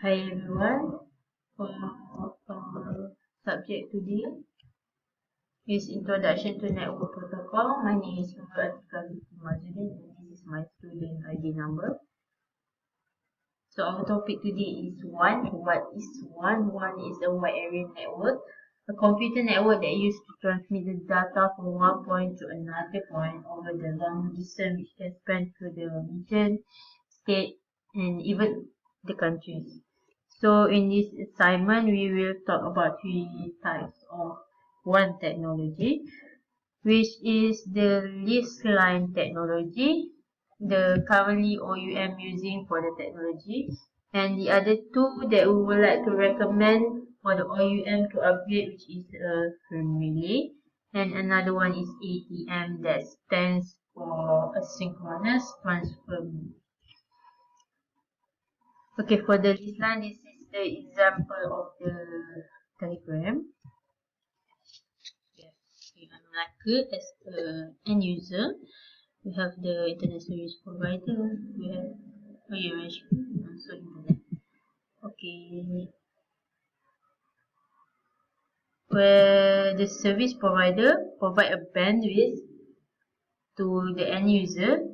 Hi everyone. Our subject today is Introduction to Network Protocol. My name is Atika Mazuddin and this is my student ID number. So our topic today is WAN. What is WAN? WAN is a wide area network, a computer network that used to transmit the data from one point to another point over the long distance which can span through the region, state, and even the countries. So in this assignment, we will talk about three types of WAN technology, which is the leased line technology, the currently OUM using for the technology, and the other two that we would like to recommend for the OUM to upgrade, which is a relay, and another one is ATM that stands for asynchronous transfer. Okay, for the leased line, this is the example of the diagram. I'm like as an end user. We have the internet service provider. We have also internet. Okay, where the service provider provide a bandwidth to the end user,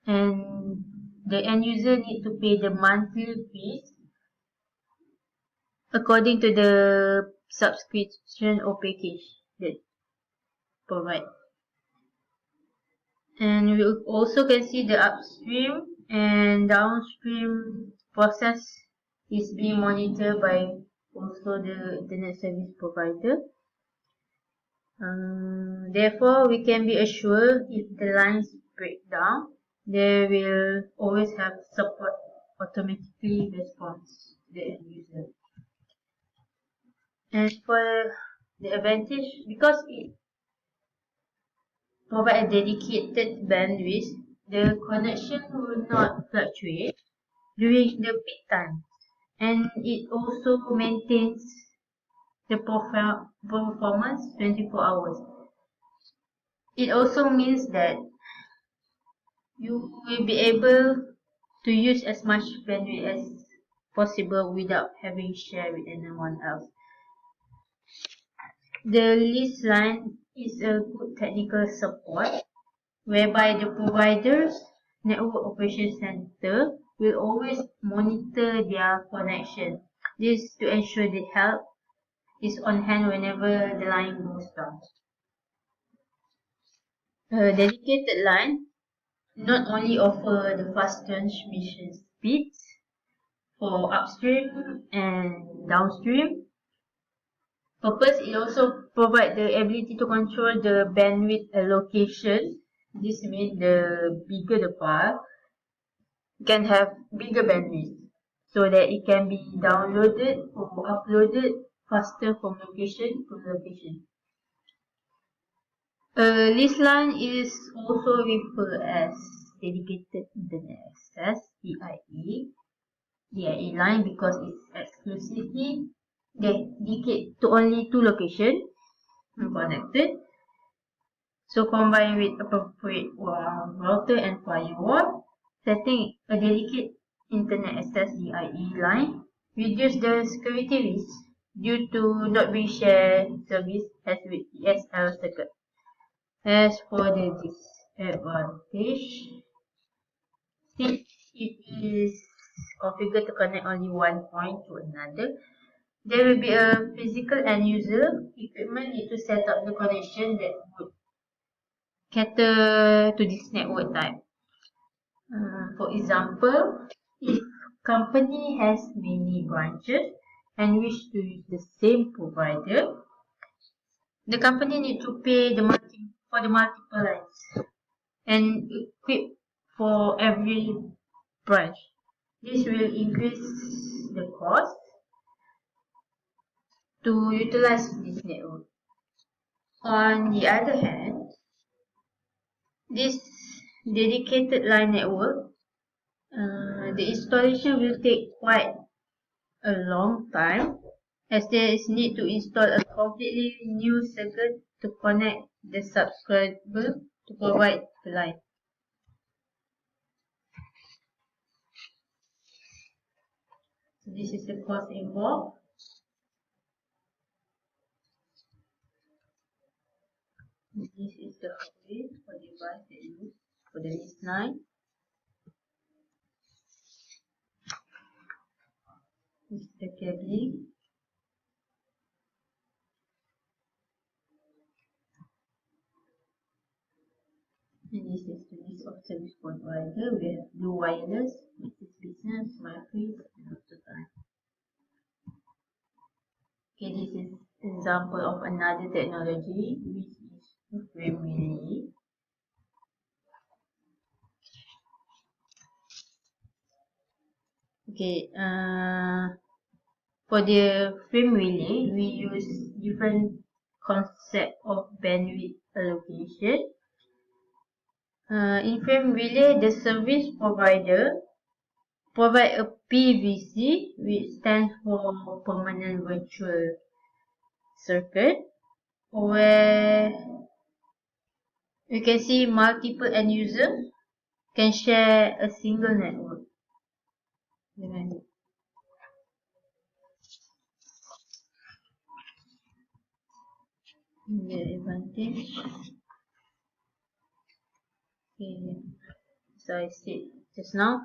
and the end user need to pay the monthly fees according to the subscription or package that provide. And we also can see the upstream and downstream process is being monitored by also the internet service provider. Therefore, we can be assured if the lines break down, they will always have support automatically response to the end user. And for the advantage, because it provide a dedicated bandwidth, the connection will not fluctuate during the peak time, and it also maintains the performance 24 hours. It also means that you will be able to use as much bandwidth as possible without having share with anyone else. The leased line is a good technical support whereby the provider's network operation center will always monitor their connection. This to ensure the help is on hand whenever the line goes down. A dedicated line not only offer the fast transmission speeds for upstream and downstream purpose, it also provide the ability to control the bandwidth allocation. This means the bigger the file, can have bigger bandwidth so that it can be downloaded or uploaded faster from location to location. This line is also referred as dedicated internet access (DIA). DIA line because it's exclusively dedicated to only two locations connected. So combined with appropriate router and firewall, setting a dedicated internet access DIA line reduce the security risk due to not being shared service as with DSL circuit. As for the disadvantage, since it is configured to connect only one point to another, there will be a physical end user equipment need to set up the connection that would cater to this network type. For example, if company has many branches and wish to use the same provider, the company need to pay for the multiple lines and equip for every branch. This will increase the cost to utilize this network. On the other hand, this dedicated line network, the installation will take quite a long time as there is need to install a completely new circuit to connect the subscriber to provide the line. So this is the cost involved. This is the hardware or device that you use for the list line. This is the cabling. And this is the list of service provider. We have Blue Wireless, which is business, MyFreeze, and also time. Okay, this is example of another technology, which is frame relay. Okay, for the frame relay, we use different concept of bandwidth allocation. In frame relay, the service provider provide a PVC, which stands for permanent virtual circuit, where you can see multiple end users can share a single network. The advantage. Okay, so I said just now,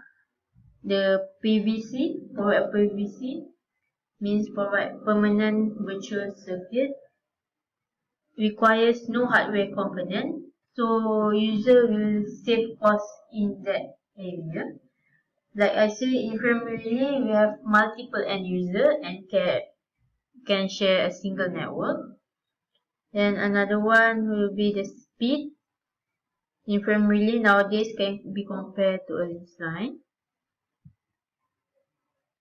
the provide PVC means provide permanent virtual circuit, requires no hardware component, so user will save cost in that area. Like I said, in frame relay, we have multiple end user and can share a single network. Then another one will be the speed. In frame relay nowadays can be compared to a list line.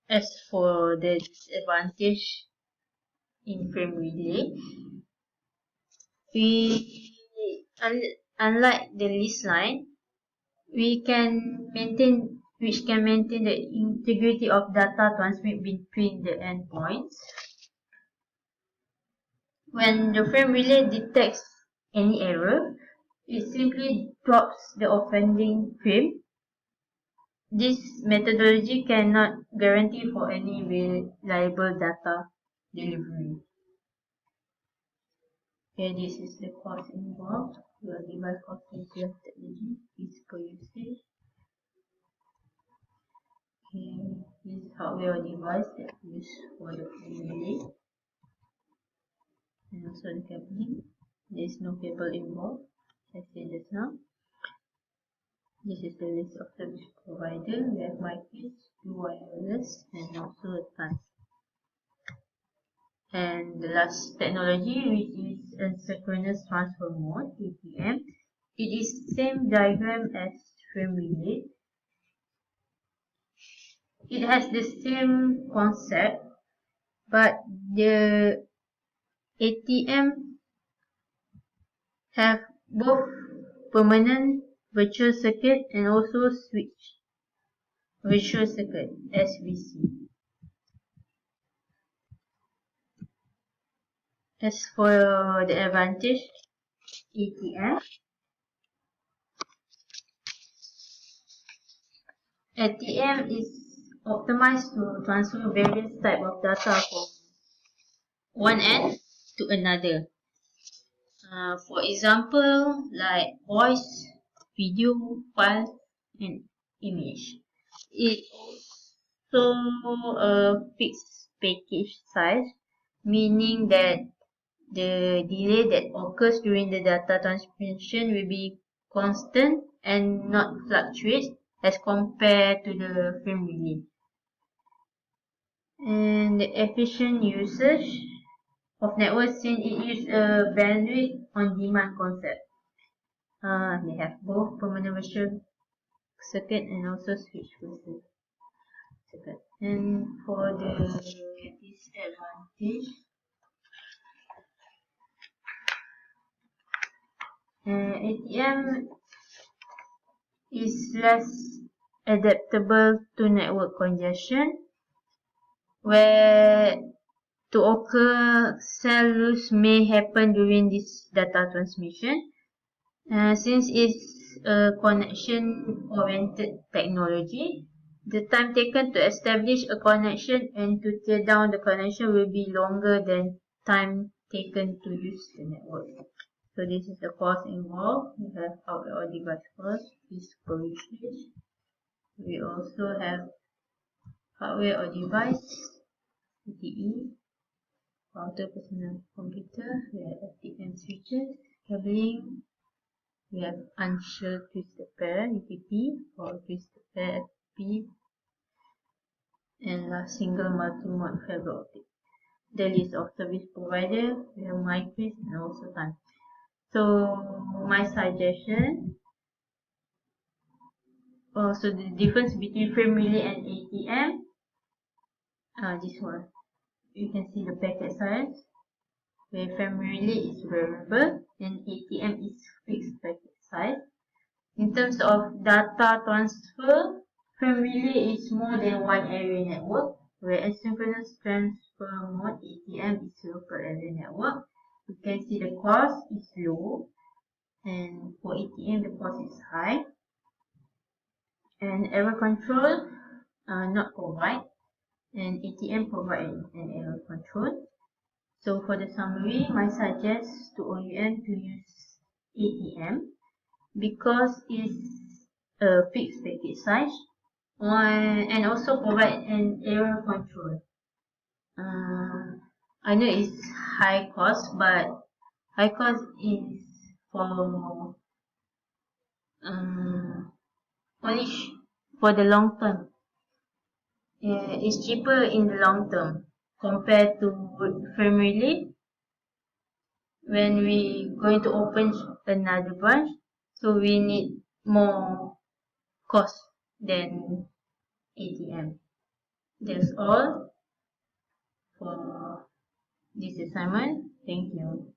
As for the disadvantage in frame relay, unlike the list line, which can maintain the integrity of data transmit between the endpoints. When the frame relay detects any error, it simply drops the offending frame. This methodology cannot guarantee for any reliable data delivery. Okay, this is the cost involved. Your device cost technology is per usage. Okay, this is hardware or device that used for the relay. And also the cabling. There is no cable involved, as I said just now. This is the list of service provider. We have MyFreeze, Blue Wireless, and also time. And the last technology, which is asynchronous transfer mode, ATM. It is same diagram as frame relay. It has the same concept, but the ATM have both permanent virtual circuit and also switch virtual circuit, SVC. As for the advantage, ATM is optimized to transfer various types of data from one end to another. For example, like voice, video, file, and image. It also a fixed package size, meaning that the delay that occurs during the data transmission will be constant and not fluctuate as compared to the frame relay. And the efficient usage of network, since it uses a bandwidth on demand concept. They have both permanent virtual circuit and also switch virtual circuit. And for the disadvantage, ATM is less adaptable to network congestion, where to occur cell loss may happen during this data transmission. Since it's a connection-oriented technology, The time taken to establish a connection and to tear down the connection will be longer than time taken to use the network. So this is the cost involved. We have hardware or device cost, physical usage. We also have hardware or device, CTE, router, personal computer. We have FTM switches, cabling. We have unshield twisted pair, UTP, or twisted pair, FP, and last single multi-mode fiber optic. The list of service provider, we have MyQuiz and also time. So my suggestion, so the difference between frame relay and ATM, this one. You can see the packet size, where frame relay is variable and ATM is fixed packet size. In terms of data transfer, frame relay is more than one area network, where asynchronous transfer mode ATM is local area network. You can see the cost is low, and for ATM the cost is high. And error control not provide, and ATM provide an error control. So for the summary, I suggest to OEM to use ATM because it's a fixed packet size and also provide an error control. I know it's high cost, but high cost is for only for the long term. It's cheaper in the long term compared to frame relay. When we going to open another branch, so we need more cost than ATM. That's all for this assignment. Thank you.